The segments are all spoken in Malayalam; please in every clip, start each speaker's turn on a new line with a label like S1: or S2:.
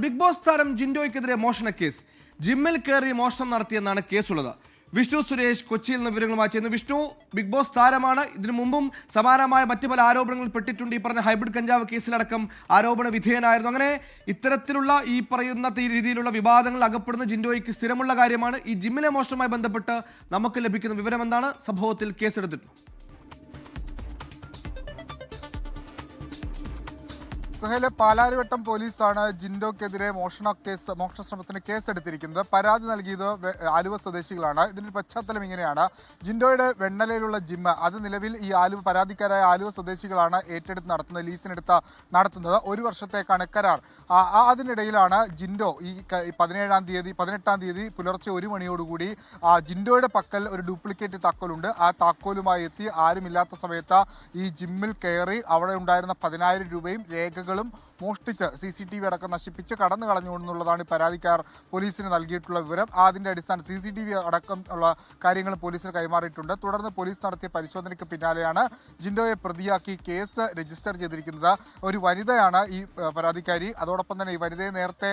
S1: ബിഗ് ബോസ് താരം ജിൻഡോയ്ക്കെതിരെ മോഷണ കേസ്. ജിമ്മിൽ കയറി മോഷണം നടത്തിയെന്നാണ് കേസുള്ളത്. വിഷ്ണു സുരേഷ് കൊച്ചിയിൽ നിന്ന് വിവരങ്ങളുമായി ചെയ്യുന്നു. വിഷ്ണു, ബിഗ് ബോസ് താരമാണ്. ഇതിനു മുമ്പും സമാനമായ മറ്റു പല ആരോപണങ്ങളിൽ പെട്ടിട്ടുണ്ട്. ഈ പറഞ്ഞ ഹൈബ്രിഡ് കഞ്ചാവ് കേസിലടക്കം ആരോപണ വിധേയനായിരുന്നു. അങ്ങനെ ഇത്തരത്തിലുള്ള ഈ പറയുന്ന രീതിയിലുള്ള വിവാദങ്ങൾ അകപ്പെടുന്ന ജിൻഡോയ്ക്ക് സ്ഥിരമുള്ള കാര്യമാണ്. ഈ ജിമ്മിലെ മോഷണവുമായി ബന്ധപ്പെട്ട് നമുക്ക് ലഭിക്കുന്ന വിവരം എന്താണ്? സംഭവത്തിൽ കേസെടുത്തിട്ടുണ്ട്.
S2: സുഹേലെ, പാലാരിവട്ടം പോലീസാണ് ജിൻഡോക്കെതിരെ മോഷണ ശ്രമത്തിന് കേസെടുത്തിരിക്കുന്നത്. പരാതി നൽകിയത് ആലുവ സ്വദേശികളാണ്. ഇതിന്റെ പശ്ചാത്തലം ഇങ്ങനെയാണ്. ജിൻഡോയുടെ വെണ്ണലയിലുള്ള ജിമ്മ് അത് നിലവിൽ ഈ പരാതിക്കാരായ ആലുവ സ്വദേശികളാണ് ഏറ്റെടുത്ത് നടത്തുന്നത്, ലീസിനെടുത്ത് നടത്തുന്നത്. 1 വർഷത്തേക്കാണ് കരാർ. അതിനിടയിലാണ് ജിൻഡോ ഈ 18-ാം തീയതി പുലർച്ചെ 1 മണിയോടുകൂടി ജിൻഡോയുടെ പക്കൽ ഒരു ഡ്യൂപ്ലിക്കേറ്റ് താക്കോലുണ്ട്. ആ താക്കോലുമായി എത്തി ആരുമില്ലാത്ത സമയത്ത് ഈ ജിമ്മിൽ കയറി അവിടെ ഉണ്ടായിരുന്ന 10,000 രൂപയും രേഖകൾ മോഷ്ടിച്ച് CCTV അടക്കം നശിപ്പിച്ച് കടന്നു കളഞ്ഞു എന്നുള്ളതാണ് പരാതിക്കാർ പോലീസിന് നൽകിയിട്ടുള്ള വിവരം. അതിന്റെ അടിസ്ഥാനം CCTV അടക്കം ഉള്ള കാര്യങ്ങൾ പോലീസിന് കൈമാറിയിട്ടുണ്ട്. തുടർന്ന് പോലീസ് നടത്തിയ പരിശോധനയ്ക്ക് പിന്നാലെയാണ് ജിൻഡോയെ പ്രതിയാക്കി കേസ് രജിസ്റ്റർ ചെയ്തിരിക്കുന്നത്. ഒരു വനിതയാണ് ഈ പരാതിക്കാരി. അതോടൊപ്പം തന്നെ ഈ വനിതയെ നേരത്തെ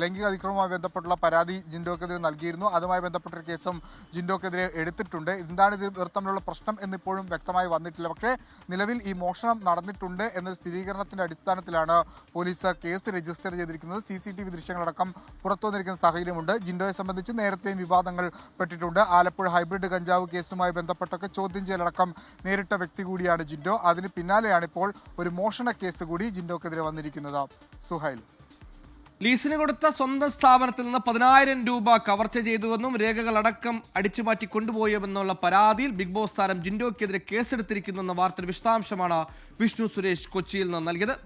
S2: ലൈംഗിക അതിക്രമവുമായി ബന്ധപ്പെട്ടുള്ള പരാതി ജിൻഡോക്കെതിരെ നൽകിയിരുന്നു. അതുമായി ബന്ധപ്പെട്ട കേസും ജിൻഡോക്കെതിരെ എടുത്തിട്ടുണ്ട്. എന്താണ് ഇത് തമ്മിലുള്ള പ്രശ്നം എന്നിപ്പോഴും വ്യക്തമായി വന്നിട്ടില്ല. പക്ഷേ നിലവിൽ ഈ മോഷണം നടന്നിട്ടുണ്ട് എന്നൊരു സ്ഥിരീകരണത്തിന്റെ അടിസ്ഥാനത്തിലാണ് പോലീസ് കേസ് രജിസ്റ്റർ ചെയ്തിരിക്കുന്നത്. CCTV ദൃശ്യങ്ങളടക്കം പുറത്തു വന്നിരിക്കുന്ന സാഹചര്യമുണ്ട്. ജിൻഡോയെ സംബന്ധിച്ച് നേരത്തെയും വിവാദങ്ങൾ പെട്ടിട്ടുണ്ട്. ആലപ്പുഴ ഹൈബ്രിഡ് കഞ്ചാവ് കേസുമായി ബന്ധപ്പെട്ടൊക്കെ ചോദ്യം ചെയ്യലടക്കം നേരിട്ട വ്യക്തി കൂടിയാണ് ജിൻഡോ. അതിന് പിന്നാലെയാണ് ഇപ്പോൾ ഒരു മോഷണ കേസ് കൂടി ജിൻഡോക്കെതിരെ വന്നിരിക്കുന്നത്. സുഹൈൽ,
S1: ലീസിന് കൊടുത്ത സ്വന്തം സ്ഥാപനത്തിൽ നിന്ന് 10,000 രൂപ കവർച്ച ചെയ്തുവെന്നും രേഖകളടക്കം അടിച്ചുമാറ്റി കൊണ്ടുപോയെന്നുള്ള പരാതിയിൽ ബിഗ് ബോസ് താരം ജിൻഡോയ്ക്കെതിരെ കേസെടുത്തിരിക്കുന്നുവെന്ന വാർത്തയുടെ വിശദാംശമാണ് വിഷ്ണു സുരേഷ് കൊച്ചിയിൽ നിന്ന് നൽകിയത്.